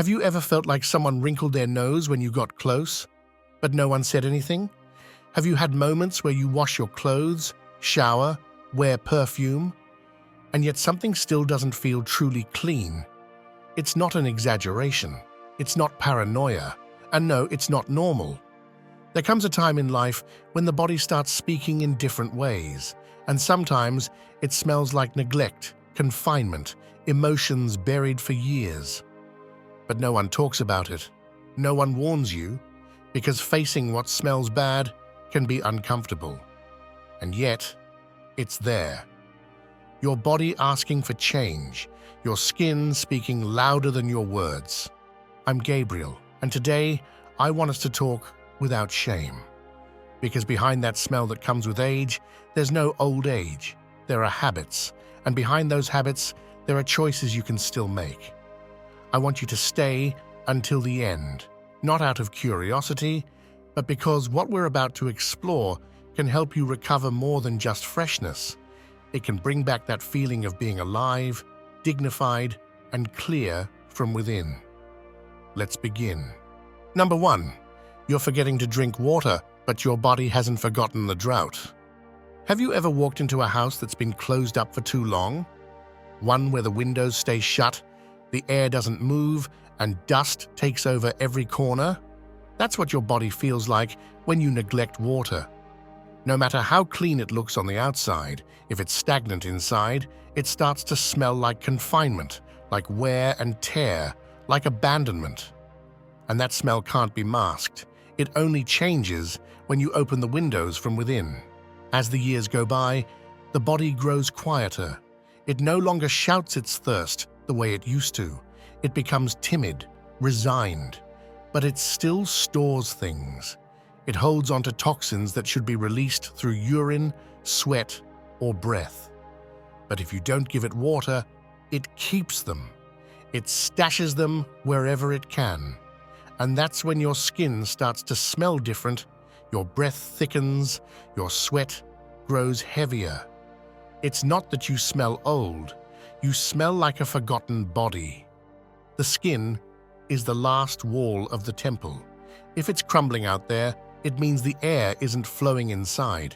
Have you ever felt like someone wrinkled their nose when you got close, but no one said anything? Have you had moments where you wash your clothes, shower, wear perfume, and yet something still doesn't feel truly clean? It's not an exaggeration. It's not paranoia. And no, it's not normal. There comes a time in life when the body starts speaking in different ways, and sometimes it smells like neglect, confinement, emotions buried for years. But no one talks about it. No one warns you, because facing what smells bad can be uncomfortable. And yet, it's there. Your body asking for change, your skin speaking louder than your words. I'm Gabriel, and today I want us to talk without shame. Because behind that smell that comes with age, there's no old age. There are habits, and behind those habits, there are choices you can still make. I want you to stay until the end, not out of curiosity, but because what we're about to explore can help you recover more than just freshness. It can bring back that feeling of being alive, dignified, and clear from within. Let's begin. Number 1. You're forgetting to drink water, but your body hasn't forgotten the drought. Have you ever walked into a house that's been closed up for too long? One where the windows stay shut, the air doesn't move, and dust takes over every corner? That's what your body feels like when you neglect water. No matter how clean it looks on the outside, if it's stagnant inside, it starts to smell like confinement, like wear and tear, like abandonment. And that smell can't be masked. It only changes when you open the windows from within. As the years go by, the body grows quieter. It no longer shouts its thirst the way it used to. It becomes timid, resigned, but it still stores things. It holds onto toxins that should be released through urine, sweat, or breath. But if you don't give it water, it keeps them. It stashes them wherever it can. And that's when your skin starts to smell different, your breath thickens, your sweat grows heavier. It's not that you smell old, you smell like a forgotten body. The skin is the last wall of the temple. If it's crumbling out there, it means the air isn't flowing inside.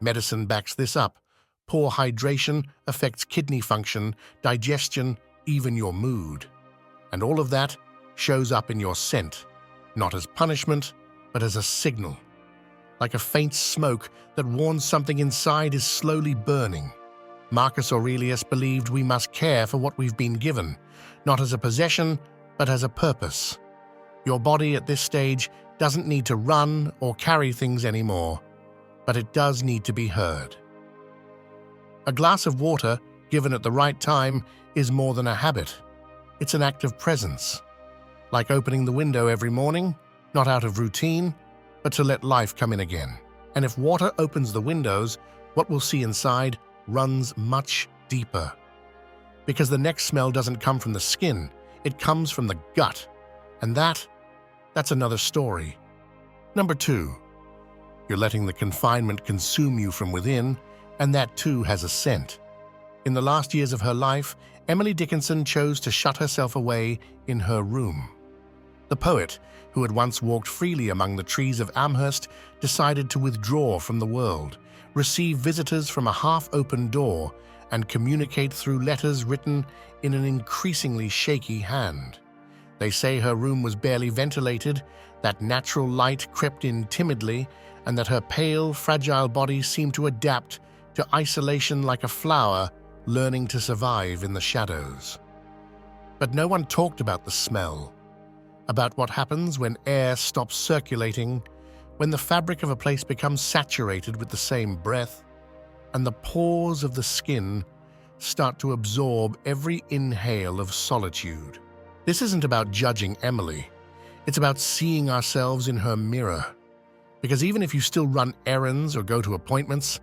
Medicine backs this up. Poor hydration affects kidney function, digestion, even your mood. And all of that shows up in your scent, not as punishment, but as a signal. Like a faint smoke that warns something inside is slowly burning. Marcus Aurelius believed we must care for what we've been given, not as a possession, but as a purpose. Your body at this stage doesn't need to run or carry things anymore, but it does need to be heard. A glass of water, given at the right time, is more than a habit. It's an act of presence. Like opening the window every morning, not out of routine, but to let life come in again. And if water opens the windows, what we'll see inside runs much deeper. Because the next smell doesn't come from the skin, it comes from the gut. And that's another story. Number 2. You're letting the confinement consume you from within, and that too has a scent. In the last years of her life, Emily Dickinson chose to shut herself away in her room. The poet, who had once walked freely among the trees of Amherst, decided to withdraw from the world, receive visitors from a half-open door, and communicate through letters written in an increasingly shaky hand. They say her room was barely ventilated, that natural light crept in timidly, and that her pale, fragile body seemed to adapt to isolation like a flower learning to survive in the shadows. But no one talked about the smell, about what happens when air stops circulating, when the fabric of a place becomes saturated with the same breath, and the pores of the skin start to absorb every inhale of solitude. This isn't about judging Emily. It's about seeing ourselves in her mirror. Because even if you still run errands or go to appointments,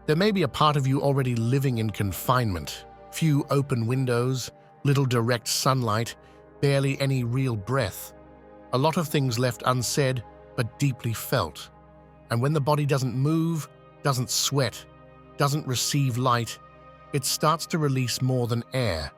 there may be a part of you already living in confinement. Few open windows, little direct sunlight, barely any real breath. A lot of things left unsaid, but deeply felt. And when the body doesn't move, doesn't sweat, doesn't receive light, it starts to release more than air.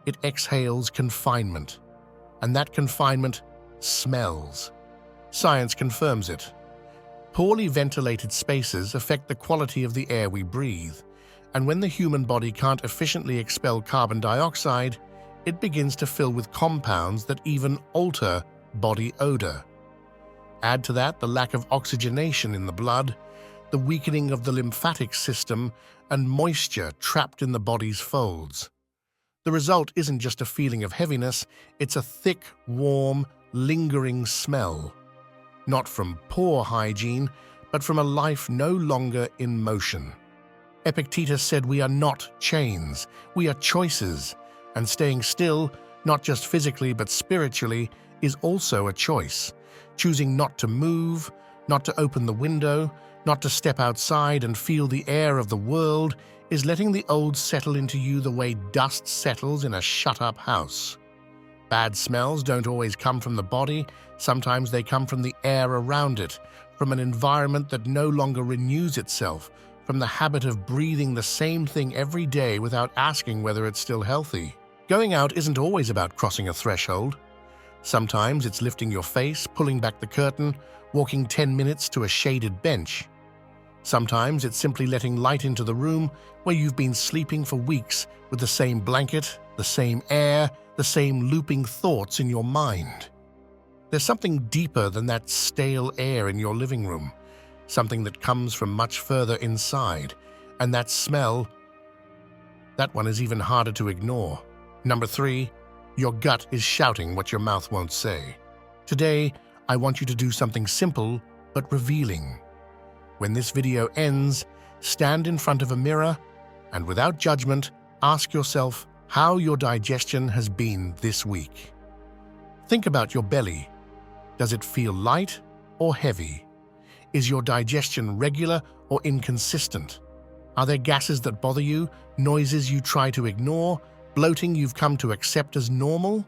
It exhales confinement. and that confinement smells. Science confirms it. Poorly ventilated spaces affect the quality of the air we breathe, and when the human body can't efficiently expel carbon dioxide, it begins to fill with compounds that even alter body odor. Add to that the lack of oxygenation in the blood, the weakening of the lymphatic system, and moisture trapped in the body's folds. The result isn't just a feeling of heaviness, it's a thick, warm, lingering smell. Not from poor hygiene, but from a life no longer in motion. Epictetus said we are not chains, we are choices, and staying still, not just physically but spiritually, is also a choice. Choosing not to move, not to open the window, not to step outside and feel the air of the world is letting the old settle into you the way dust settles in a shut-up house. Bad smells don't always come from the body, sometimes they come from the air around it, from an environment that no longer renews itself, from the habit of breathing the same thing every day without asking whether it's still healthy. Going out isn't always about crossing a threshold. Sometimes it's lifting your face, pulling back the curtain, walking 10 minutes to a shaded bench. Sometimes it's simply letting light into the room where you've been sleeping for weeks with the same blanket, the same air, the same looping thoughts in your mind. There's something deeper than that stale air in your living room, something that comes from much further inside, and that smell, that one is even harder to ignore. Number 3, your gut is shouting what your mouth won't say. Today, I want you to do something simple but revealing. When this video ends, stand in front of a mirror and without judgment, ask yourself how your digestion has been this week. Think about your belly. Does it feel light or heavy? Is your digestion regular or inconsistent? Are there gases that bother you, noises you try to ignore, bloating you've come to accept as normal?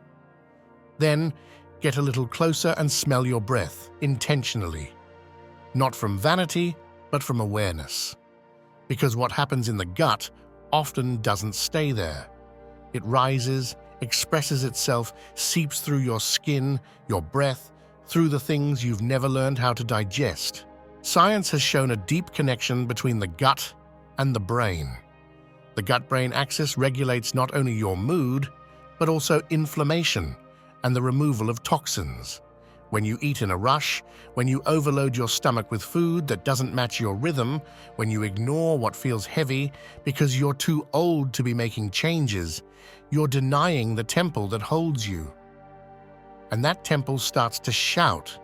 Then, get a little closer and smell your breath, intentionally. Not from vanity, but from awareness. Because what happens in the gut often doesn't stay there. It rises, expresses itself, seeps through your skin, your breath, through the things you've never learned how to digest. Science has shown a deep connection between the gut and the brain. The gut-brain axis regulates not only your mood, but also inflammation and the removal of toxins. When you eat in a rush, when you overload your stomach with food that doesn't match your rhythm, when you ignore what feels heavy because you're too old to be making changes, you're denying the temple that holds you. And that temple starts to shout,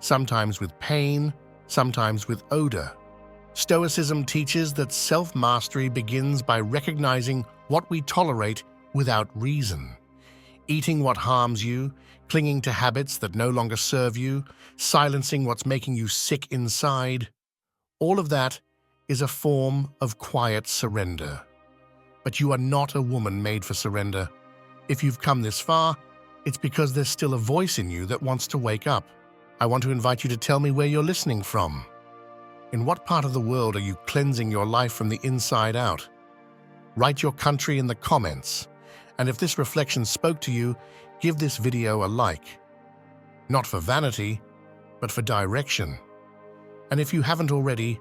sometimes with pain, sometimes with odor. Stoicism teaches that self-mastery begins by recognizing what we tolerate without reason. Eating what harms you, clinging to habits that no longer serve you, silencing what's making you sick inside. All of that is a form of quiet surrender. But you are not a woman made for surrender. If you've come this far, it's because there's still a voice in you that wants to wake up. I want to invite you to tell me where you're listening from. In what part of the world are you cleansing your life from the inside out? Write your country in the comments. And if this reflection spoke to you, give this video a like. Not for vanity, but for direction. And if you haven't already,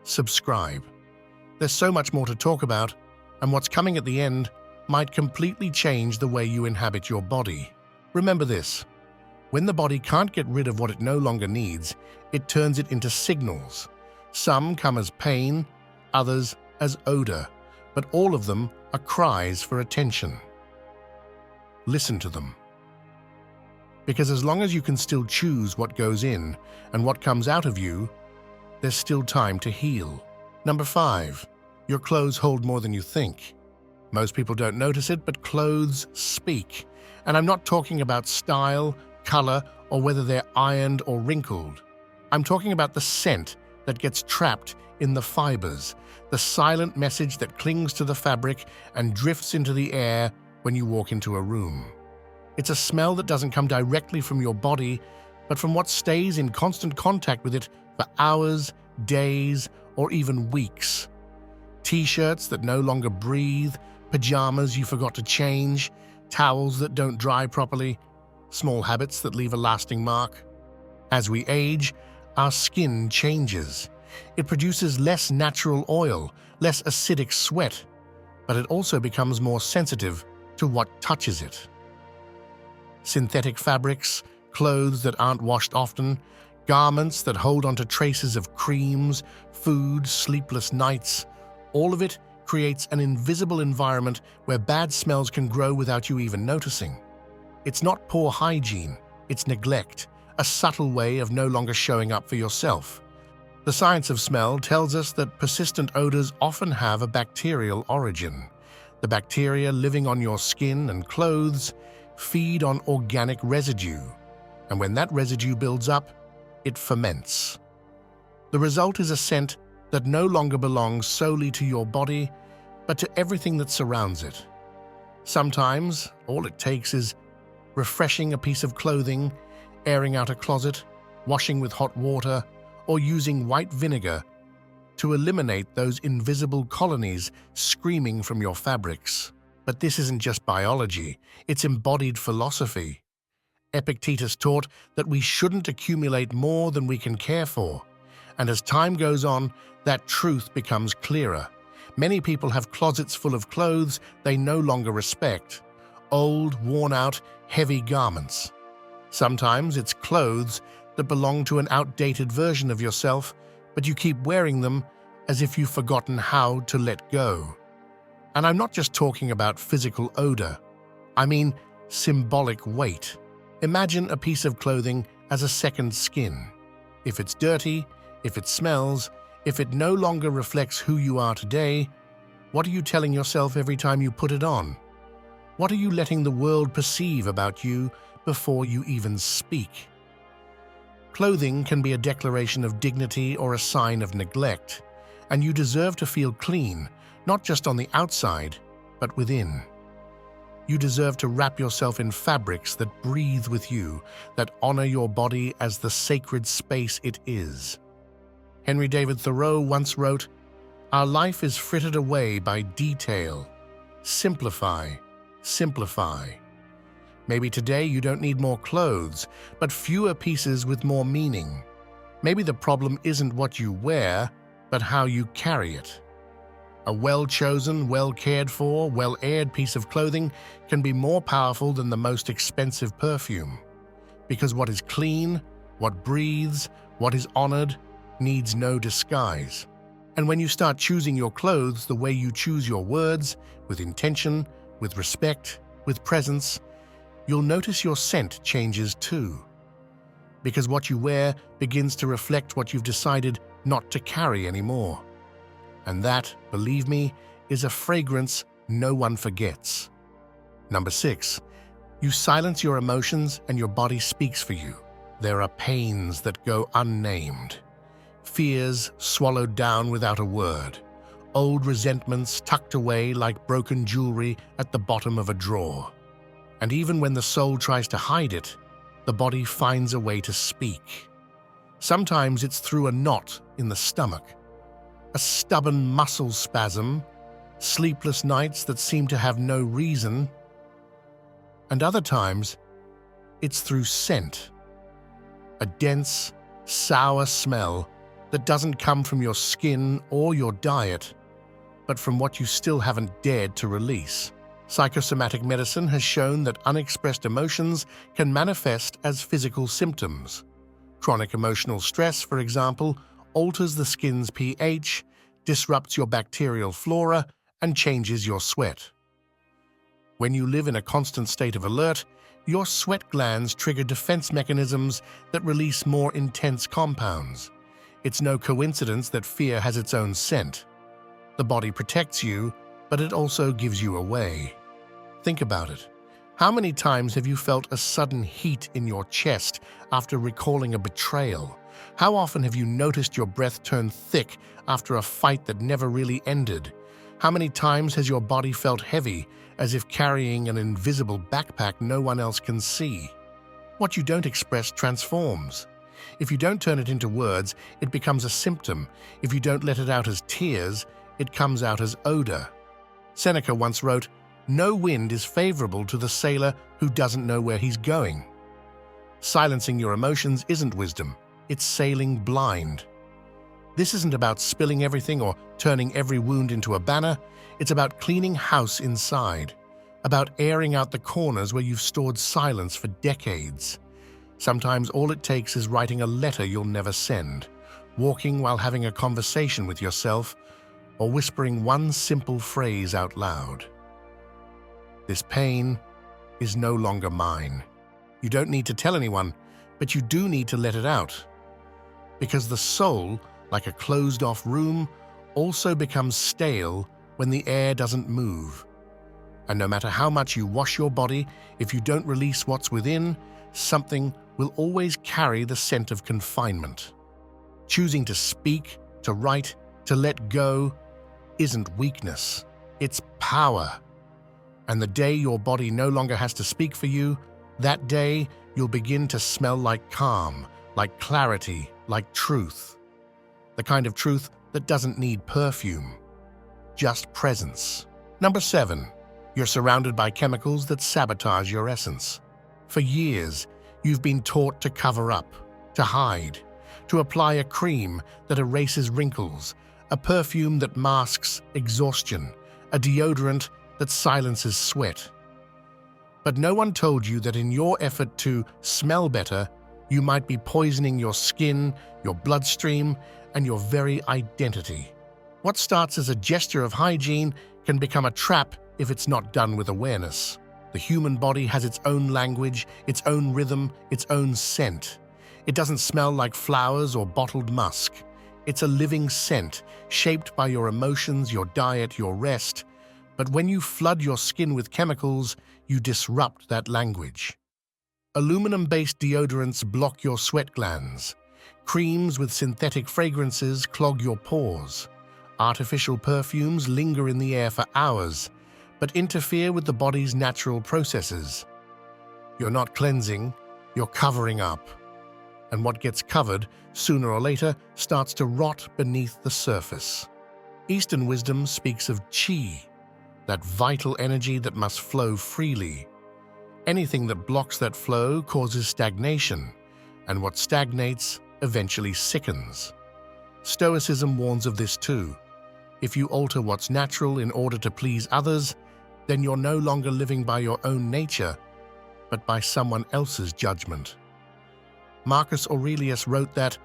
subscribe. There's so much more to talk about, and what's coming at the end might completely change the way you inhabit your body. Remember this: when the body can't get rid of what it no longer needs, it turns it into signals. Some come as pain, others as odor, but all of them are cries for attention. Listen to them. Because as long as you can still choose what goes in and what comes out of you, there's still time to heal. Number 5, your clothes hold more than you think. Most people don't notice it, but clothes speak. And I'm not talking about style, color, or whether they're ironed or wrinkled. I'm talking about the scent that gets trapped in the fibers, the silent message that clings to the fabric and drifts into the air when you walk into a room. It's a smell that doesn't come directly from your body, but from what stays in constant contact with it for hours, days, or even weeks. T-shirts that no longer breathe, pajamas you forgot to change, towels that don't dry properly. small habits that leave a lasting mark. As we age, our skin changes. It produces less natural oil, less acidic sweat, but it also becomes more sensitive to what touches it. Synthetic fabrics, clothes that aren't washed often, garments that hold onto traces of creams, food, sleepless nights, all of it creates an invisible environment where bad smells can grow without you even noticing. It's not poor hygiene, it's neglect, a subtle way of no longer showing up for yourself. The science of smell tells us that persistent odors often have a bacterial origin. The bacteria living on your skin and clothes feed on organic residue, and when that residue builds up, it ferments. The result is a scent that no longer belongs solely to your body, but to everything that surrounds it. Sometimes, all it takes is refreshing a piece of clothing, airing out a closet, washing with hot water, or using white vinegar to eliminate those invisible colonies screaming from your fabrics. But this isn't just biology, it's embodied philosophy. Epictetus taught that we shouldn't accumulate more than we can care for, and as time goes on, that truth becomes clearer. Many people have closets full of clothes they no longer respect, old, worn-out, heavy garments. Sometimes it's clothes that belong to an outdated version of yourself, but you keep wearing them as if you've forgotten how to let go. And I'm not just talking about physical odor. I mean symbolic weight. Imagine a piece of clothing as a second skin. If it's dirty, if it smells, if it no longer reflects who you are today, what are you telling yourself every time you put it on? What are you letting the world perceive about you before you even speak? Clothing can be a declaration of dignity or a sign of neglect, and you deserve to feel clean, not just on the outside, but within. You deserve to wrap yourself in fabrics that breathe with you, that honor your body as the sacred space it is. Henry David Thoreau once wrote, "Our life is frittered away by detail. Simplify, simplify." Maybe today you don't need more clothes, but fewer pieces with more meaning. Maybe the problem isn't what you wear, but how you carry it. A well-chosen, well-cared for, well-aired piece of clothing can be more powerful than the most expensive perfume. Because what is clean, what breathes, what is honored, needs no disguise. And when you start choosing your clothes the way you choose your words, with intention, with respect, with presence, you'll notice your scent changes too. Because what you wear begins to reflect what you've decided not to carry anymore. And that, believe me, is a fragrance no one forgets. Number 6, you silence your emotions and your body speaks for you. There are pains that go unnamed. Fears swallowed down without a word. Old resentments tucked away like broken jewelry at the bottom of a drawer. And even when the soul tries to hide it, the body finds a way to speak. Sometimes it's through a knot in the stomach, a stubborn muscle spasm, sleepless nights that seem to have no reason, and other times it's through scent, a dense, sour smell that doesn't come from your skin or your diet, but from what you still haven't dared to release. Psychosomatic medicine has shown that unexpressed emotions can manifest as physical symptoms. Chronic emotional stress, for example, alters the skin's pH, disrupts your bacterial flora, and changes your sweat. When you live in a constant state of alert, your sweat glands trigger defense mechanisms that release more intense compounds. It's no coincidence that fear has its own scent. The body protects you, but it also gives you away. Think about it. How many times have you felt a sudden heat in your chest after recalling a betrayal? How often have you noticed your breath turn thick after a fight that never really ended? How many times has your body felt heavy, as if carrying an invisible backpack no one else can see? What you don't express transforms. If you don't turn it into words, it becomes a symptom. If you don't let it out as tears, it comes out as odor. Seneca once wrote, "No wind is favorable to the sailor who doesn't know where he's going." Silencing your emotions isn't wisdom, it's sailing blind. This isn't about spilling everything or turning every wound into a banner, it's about cleaning house inside, about airing out the corners where you've stored silence for decades. Sometimes all it takes is writing a letter you'll never send, walking while having a conversation with yourself, or whispering one simple phrase out loud. This pain is no longer mine. You don't need to tell anyone, but you do need to let it out. Because the soul, like a closed-off room, also becomes stale when the air doesn't move. And no matter how much you wash your body, if you don't release what's within, something will always carry the scent of confinement. Choosing to speak, to write, to let go isn't weakness, it's power. And the day your body no longer has to speak for you, that day you'll begin to smell like calm, like clarity, like truth. The kind of truth that doesn't need perfume, just presence. Number 7, you're surrounded by chemicals that sabotage your essence. For years, you've been taught to cover up, to hide, to apply a cream that erases wrinkles, a perfume that masks exhaustion, a deodorant that silences sweat. But no one told you that in your effort to smell better, you might be poisoning your skin, your bloodstream, and your very identity. What starts as a gesture of hygiene can become a trap if it's not done with awareness. The human body has its own language, its own rhythm, its own scent. It doesn't smell like flowers or bottled musk. It's a living scent, shaped by your emotions, your diet, your rest. But when you flood your skin with chemicals, you disrupt that language. Aluminum-based deodorants block your sweat glands. Creams with synthetic fragrances clog your pores. Artificial perfumes linger in the air for hours, but interfere with the body's natural processes. You're not cleansing, you're covering up. And what gets covered, sooner or later, starts to rot beneath the surface. Eastern wisdom speaks of Qi, that vital energy that must flow freely. Anything that blocks that flow causes stagnation, and what stagnates eventually sickens. Stoicism warns of this too. If you alter what's natural in order to please others, then you're no longer living by your own nature, but by someone else's judgment. Marcus Aurelius wrote that,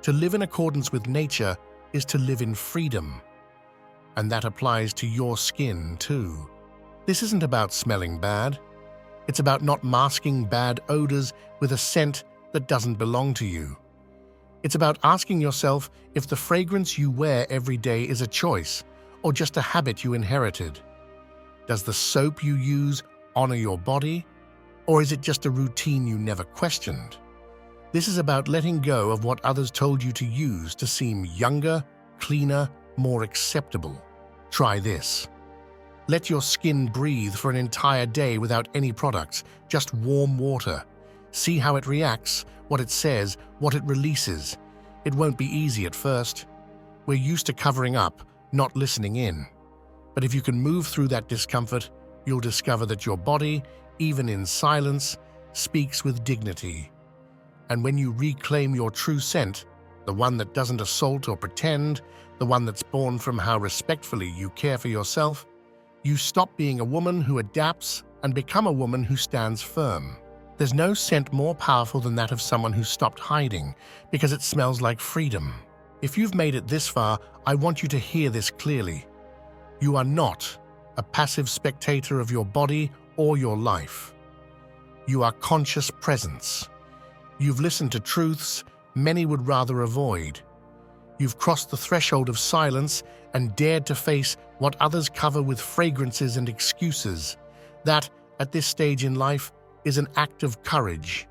"To live in accordance with nature is to live in freedom." And that applies to your skin too. This isn't about smelling bad. It's about not masking bad odors with a scent that doesn't belong to you. It's about asking yourself if the fragrance you wear every day is a choice or just a habit you inherited. Does the soap you use honor your body, or is it just a routine you never questioned? This is about letting go of what others told you to use to seem younger, cleaner, more acceptable. Try this. Let your skin breathe for an entire day without any products, just warm water. See how it reacts, what it says, what it releases. It won't be easy at first. We're used to covering up, not listening in. But if you can move through that discomfort, you'll discover that your body, even in silence, speaks with dignity. And when you reclaim your true scent, the one that doesn't assault or pretend, the one that's born from how respectfully you care for yourself, you stop being a woman who adapts and become a woman who stands firm. There's no scent more powerful than that of someone who stopped hiding, because it smells like freedom. If you've made it this far, I want you to hear this clearly. You are not a passive spectator of your body or your life. You are conscious presence. You've listened to truths many would rather avoid. You've crossed the threshold of silence and dared to face what others cover with fragrances and excuses. That, at this stage in life, is an act of courage.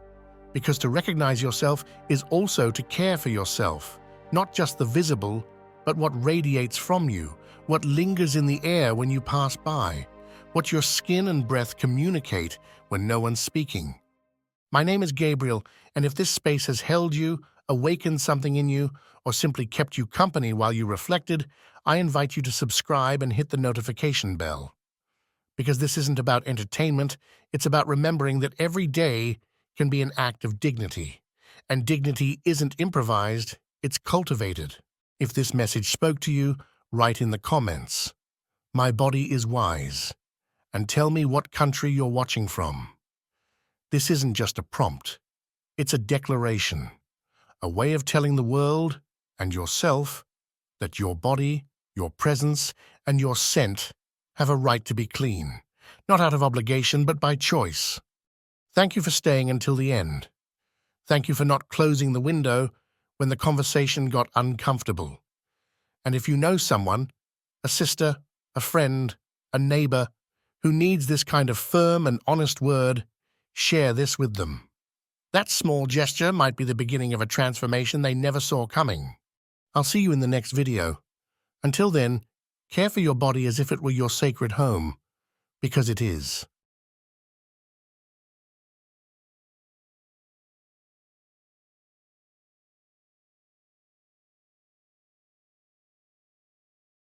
Because to recognize yourself is also to care for yourself, not just the visible, but what radiates from you, what lingers in the air when you pass by, what your skin and breath communicate when no one's speaking. My name is Gabriel, and if this space has held you, awakened something in you, or simply kept you company while you reflected, I invite you to subscribe and hit the notification bell. Because this isn't about entertainment, it's about remembering that every day can be an act of dignity. And dignity isn't improvised, it's cultivated. If this message spoke to you, write in the comments, "My body is wise," and tell me what country you're watching from. This isn't just a prompt, it's a declaration, a way of telling the world and yourself that your body, your presence, and your scent have a right to be clean, not out of obligation but by choice. Thank you for staying until the end. Thank you for not closing the window when the conversation got uncomfortable. And if you know someone, a sister, a friend, a neighbor, who needs this kind of firm and honest word, share this with them. That small gesture might be the beginning of a transformation they never saw coming. I'll see you in the next video. Until then, care for your body as if it were your sacred home, because it is.